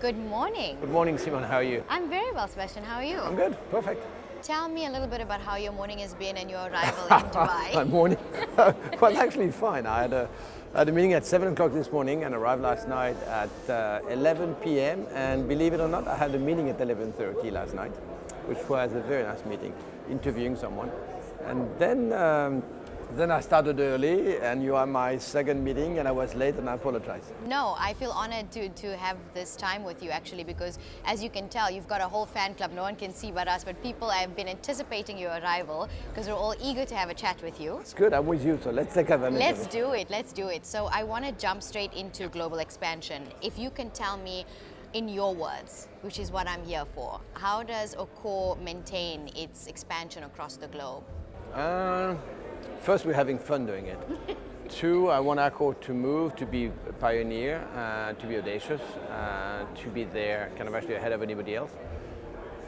Good morning. Good morning, Seymone. How are you? I'm very well, Sebastian. How are you? I'm good. Perfect. Tell me a little bit about how your morning has been and your arrival in Dubai. My morning was actually fine. I had a meeting at 7 o'clock this morning and arrived last night at 11 p.m. And believe it or not, I had a meeting at 11:30 last night, which was a very nice meeting, interviewing someone. And then I started early, and you are my second meeting, and I was late, and I apologize. No, I feel honored to have this time with you actually, because as you can tell, you've got a whole fan club. No one can see but us, but people have been anticipating your arrival because we're all eager to have a chat with you. It's good. I'm with you, so let's take advantage of it. Let's do it. So I want to jump straight into global expansion. If you can tell me in your words, which is what I'm here for, how does Accor maintain its expansion across the globe? First, we're having fun doing it. Two, I want Accor to move, to be a pioneer, to be audacious, to be there kind of actually ahead of anybody else.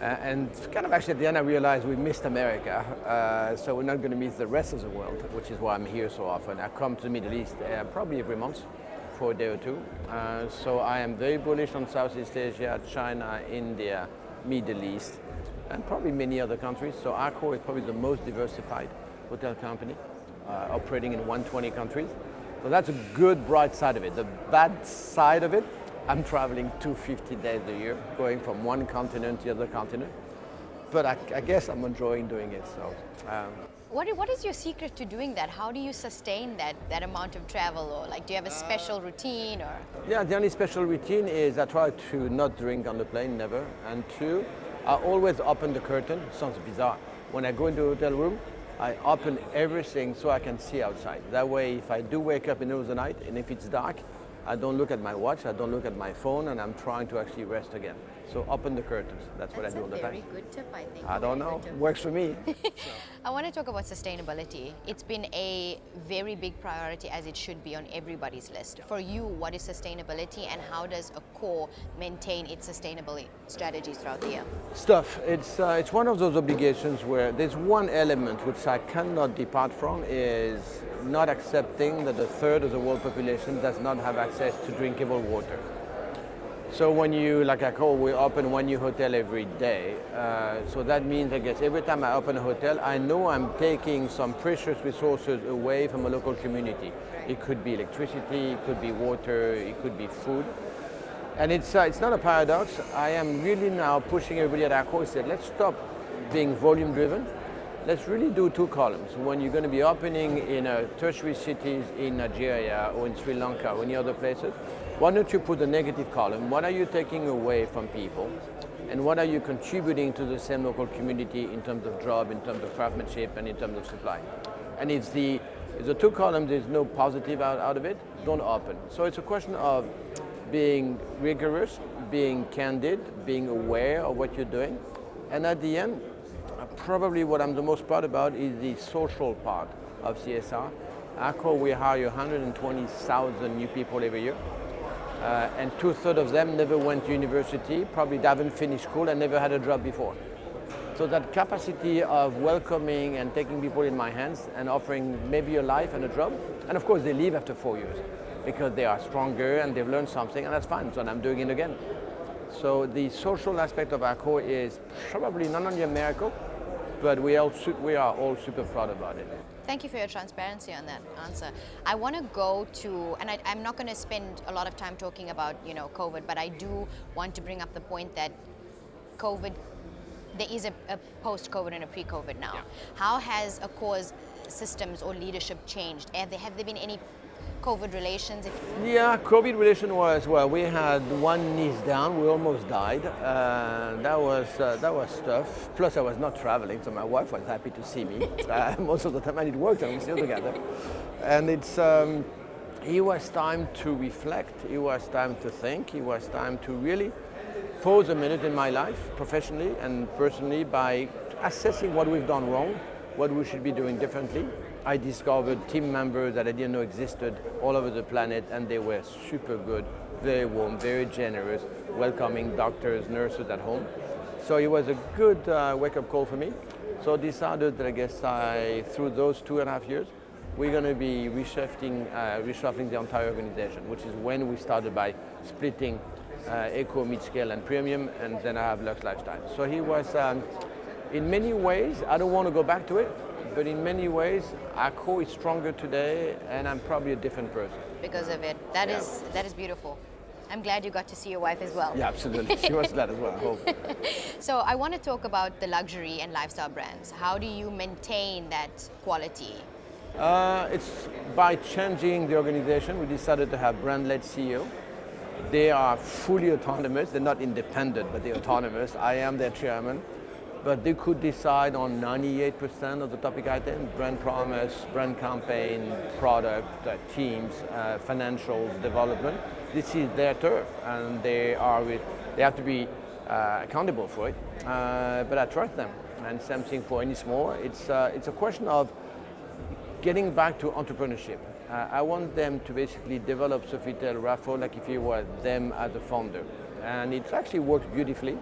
And kind of actually at the end I realized we missed America, so we're not going to miss the rest of the world, which is why I'm here so often. I come to the Middle East probably every month for a day or two. So I am very bullish on Southeast Asia, China, India, Middle East, and probably many other countries. So Accor is probably the most diversified hotel company operating in 120 countries. So that's a good, bright side of it. The bad side of it, I'm traveling 250 days a year, going from one continent to the other continent. But I guess I'm enjoying doing it. So. What is your secret to doing that? How do you sustain that amount of travel? Or like, do you have a special routine? Or? Yeah, the only special routine is I try to not drink on the plane, never. And two, I always open the curtain. Sounds bizarre. When I go into a hotel room, I open everything so I can see outside. That way, if I do wake up in the middle of the night, and if it's dark, I don't look at my watch, I don't look at my phone, and I'm trying to actually rest again. So open the curtains. That's what I do all the time. That's a very good tip, I think. I don't know. Works for me. I want to talk about sustainability. It's been a very big priority, as it should be on everybody's list. For you, what is sustainability, and how does Accor maintain its sustainability strategies throughout the year? It's one of those obligations where there's one element which I cannot depart from, is not accepting that a third of the world population does not have access to drinkable water. So when you, like Accor, we open one new hotel every day. So that means, I guess, every time I open a hotel, I know I'm taking some precious resources away from a local community. It could be electricity, it could be water, it could be food. And it's not a paradox. I am really now pushing everybody at Accor, said, let's stop being volume driven. Let's really do two columns. When you're going to be opening in tertiary cities in Nigeria or in Sri Lanka or any other places, why don't you put the negative column? What are you taking away from people? And what are you contributing to the same local community in terms of job, in terms of craftsmanship, and in terms of supply? And if the two columns, there's no positive out of it, don't open. So it's a question of being rigorous, being candid, being aware of what you're doing. And at the end, probably what I'm the most proud about is the social part of CSR. Accor, we hire 120,000 new people every year. And 2/3 of them never went to university, probably haven't finished school and never had a job before. So that capacity of welcoming and taking people in my hands and offering maybe a life and a job, and of course they leave after 4 years because they are stronger and they've learned something, and that's fine, so I'm doing it again. So the social aspect of Accor is probably not only a miracle, but we are all super proud about it. Thank you for your transparency on that answer. I want to go to, and I'm not going to spend a lot of time talking about, COVID, but I do want to bring up the point that COVID, there is a post-COVID and a pre-COVID now. Yeah. How has Accor's systems or leadership changed? Have there been any COVID relations? Yeah, COVID relation was, well, we had one niece down, we almost died. That was tough. Plus I was not traveling, so my wife was happy to see me. Most of the time I did work and we still together. And it was time to reflect, it was time to think, it was time to really pause a minute in my life, professionally and personally, by assessing what we've done wrong, what we should be doing differently. I discovered team members that I didn't know existed all over the planet, and they were super good, very warm, very generous, welcoming doctors, nurses at home. So it was a good wake-up call for me. So I decided that I guess through those 2.5 years, we're going to be reshuffling the entire organization, which is when we started by splitting eco, mid-scale, and premium, and then I have luxe lifestyle. So he was, in many ways, I don't want to go back to it, but in many ways, Accor is stronger today, and I'm probably a different person. Because of it. That is beautiful. I'm glad you got to see your wife as well. Yeah, absolutely. She was glad as well, I hope. So I want to talk about the luxury and lifestyle brands. How do you maintain that quality? It's by changing the organization. We decided to have brand-led CEO. They are fully autonomous. They're not independent, but they're autonomous. I am their chairman. But they could decide on 98% of the topic items: brand promise, brand campaign, product, teams, financials, development. This is their turf, and they have to be accountable for it. But I trust them, and same thing for Ennismore. It's a question of getting back to entrepreneurship. I want them to basically develop Sofitel Raffle like if it were them as a founder, and it actually works beautifully.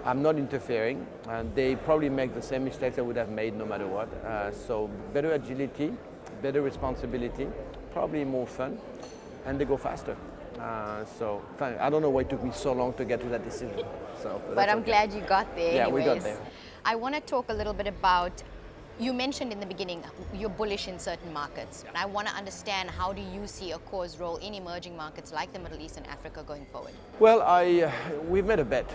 I'm not interfering, and they probably make the same mistakes I would have made no matter what. So better agility, better responsibility, probably more fun, and they go faster. So I don't know why it took me so long to get to that decision. But I'm glad you got there. Yeah, anyways. we got there. I want to talk a little bit about. You mentioned in the beginning you're bullish in certain markets. I want to understand, how do you see Accor's role in emerging markets like the Middle East and Africa going forward? Well, we've made a bet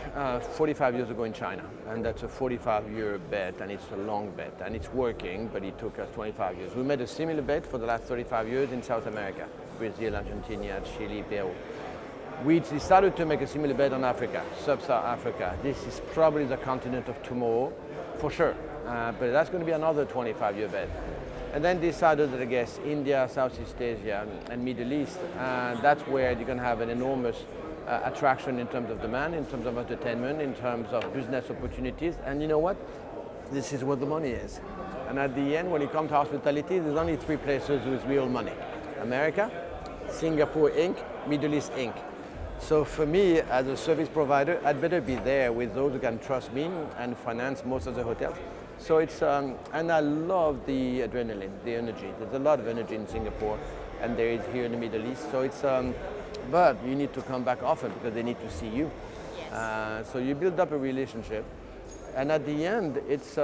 45 years ago in China, and that's a 45-year bet, and it's a long bet, and it's working, but it took us 25 years. We made a similar bet for the last 35 years in South America: Brazil, Argentina, Chile, Peru. We decided to make a similar bet on Africa, Sub-Saharan Africa. This is probably the continent of tomorrow, for sure. But that's going to be another 25-year bet. And then decided that, I guess, India, Southeast Asia, and Middle East, that's where you're going to have an enormous attraction in terms of demand, in terms of entertainment, in terms of business opportunities. And you know what? This is where the money is. And at the end, when it comes to hospitality, there's only three places with real money: America, Singapore Inc., Middle East Inc. So for me, as a service provider, I'd better be there with those who can trust me and finance most of the hotels. So it's, and I love the adrenaline, the energy. There's a lot of energy in Singapore, and there is here in the Middle East. So it's, but you need to come back often because they need to see you. Yes. So you build up a relationship, and at the end, it's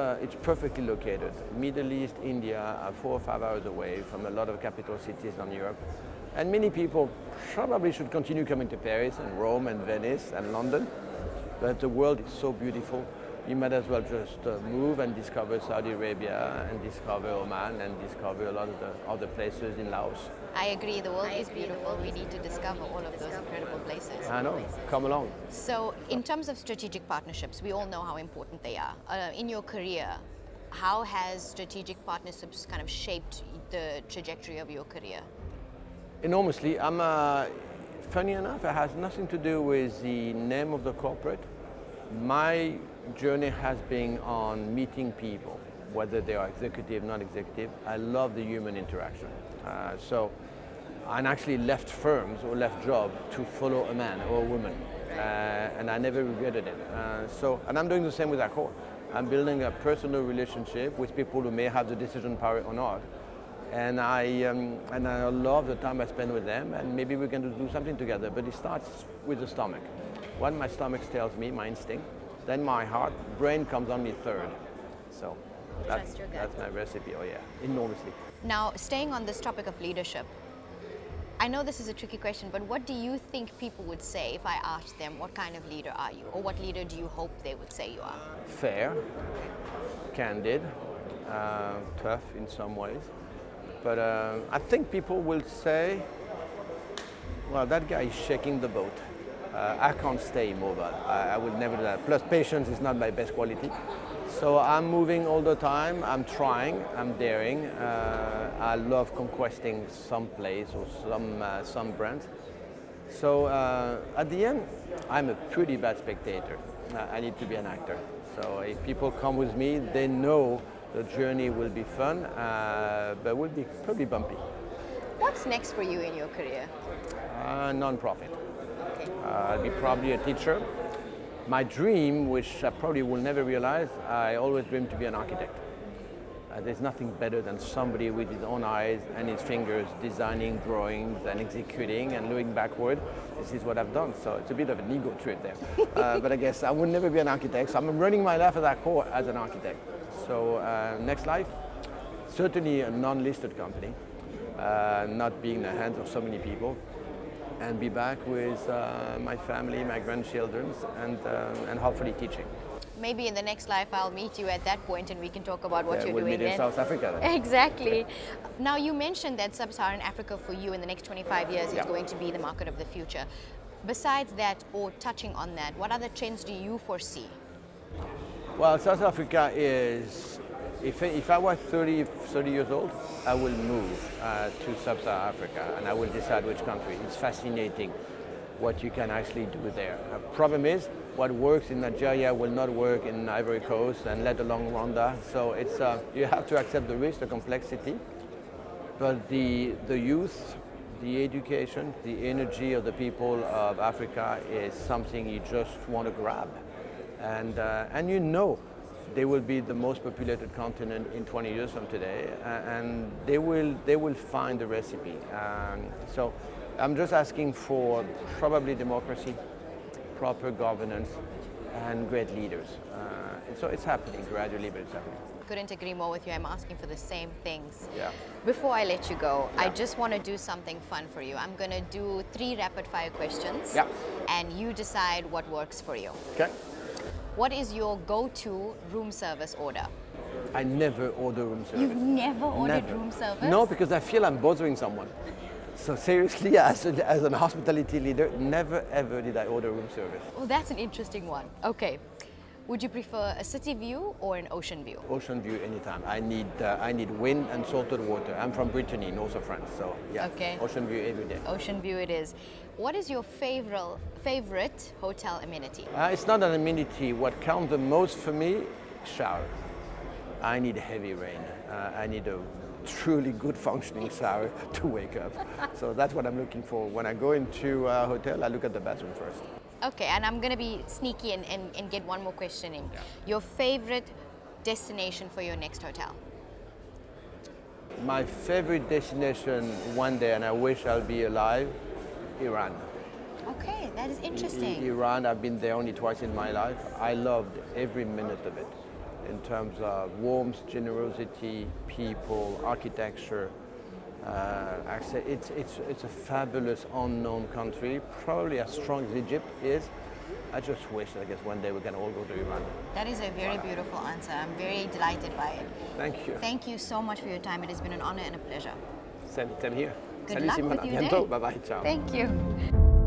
perfectly located. Middle East, India are 4 or 5 hours away from a lot of capital cities in Europe. And many people probably should continue coming to Paris and Rome and Venice and London, but the world is so beautiful. You might as well just move and discover Saudi Arabia and discover Oman and discover a lot of the other places in Laos. I agree, the world is beautiful. We need to discover all of those incredible places. I know, come along. So in terms of strategic partnerships, we all know how important they are. In your career, how has strategic partnerships kind of shaped the trajectory of your career? Enormously. Funny enough, it has nothing to do with the name of the corporate. My journey has been on meeting people, whether they are executive, non-executive. I love the human interaction. So I actually left firms or left jobs to follow a man or a woman, and I never regretted it. And I'm doing the same with Accor. I'm building a personal relationship with people who may have the decision power or not. And I love the time I spend with them, and maybe we can do something together. But it starts with the stomach. What my stomach tells me, my instinct, then my heart, brain comes only third. So that's my recipe. Oh yeah, enormously. Now, staying on this topic of leadership, I know this is a tricky question, but what do you think people would say if I asked them, what kind of leader are you? Or what leader do you hope they would say you are? Fair, candid, tough in some ways. But I think people will say, well, that guy is shaking the boat. I can't stay immobile. I would never do that. Plus, patience is not my best quality. So I'm moving all the time. I'm trying. I'm daring. I love conquesting some place or some brand. So at the end, I'm a pretty bad spectator. I need to be an actor. So if people come with me, they know the journey will be fun, but will be probably bumpy. What's next for you in your career? Non-profit. Okay. I'll be probably a teacher. My dream, which I probably will never realize, I always dreamed to be an architect. There's nothing better than somebody with his own eyes and his fingers designing drawings and executing and looking backward. This is what I've done. So it's a bit of an ego trip there. But I guess I would never be an architect. So I'm running my life at Accor as an architect. So next life, certainly a non-listed company, not being in the hands of so many people, and be back with my family, my grandchildren, and hopefully teaching. Maybe in the next life I'll meet you at that point and we can talk about what you're we'll doing meet in South Africa then. Exactly. Now you mentioned that Sub-Saharan Africa for you in the next 25 years is going to be the market of the future. Besides that, or touching on that, what other trends do you foresee? Well, South Africa is, if I was 30 years old, I will move to Sub-Saharan Africa and I will decide which country. It's fascinating what you can actually do there. The problem is, what works in Nigeria will not work in Ivory Coast and let alone Rwanda. So it's you have to accept the risk, the complexity, but the youth, the education, the energy of the people of Africa is something you just want to grab. And you know they will be the most populated continent in 20 years from today, and they will find the recipe. So I'm just asking for probably democracy, proper governance, and great leaders. So it's happening gradually, but it's happening. Couldn't agree more with you. I'm asking for the same things. Yeah. Before I let you go, I just want to do something fun for you. I'm going to do 3 rapid fire questions, and you decide what works for you. Okay. What is your go-to room service order? I never order room service. You've never ordered room service? No, because I feel I'm bothering someone. So seriously, as an hospitality leader, never ever did I order room service. Oh, that's an interesting one. Okay. Would you prefer a city view or an ocean view? Ocean view anytime. I need wind and salted water. I'm from Brittany, north of France, so yeah. Okay. Ocean view every day. Ocean view it is. What is your favorite hotel amenity? It's not an amenity. What counts the most for me, shower. I need heavy rain. I need a truly good functioning shower to wake up. So that's what I'm looking for. When I go into a hotel, I look at the bathroom first. Okay, and I'm going to be sneaky and get one more question in. Yeah. Your favorite destination for your next hotel? My favorite destination one day, and I wish I'll be alive, Iran. Okay, that is interesting. Iran, I've been there only twice in my life. I loved every minute of it in terms of warmth, generosity, people, architecture. It's a fabulous unknown country, probably as strong as Egypt is. I just wish, I guess, one day we can all go to Iran. That is a very beautiful answer. I'm very delighted by it. Thank you. Thank you so much for your time. It has been an honor and a pleasure. Same here. Good Salut luck Seymone, with à your bientôt. day. Bye bye, ciao. Thank you.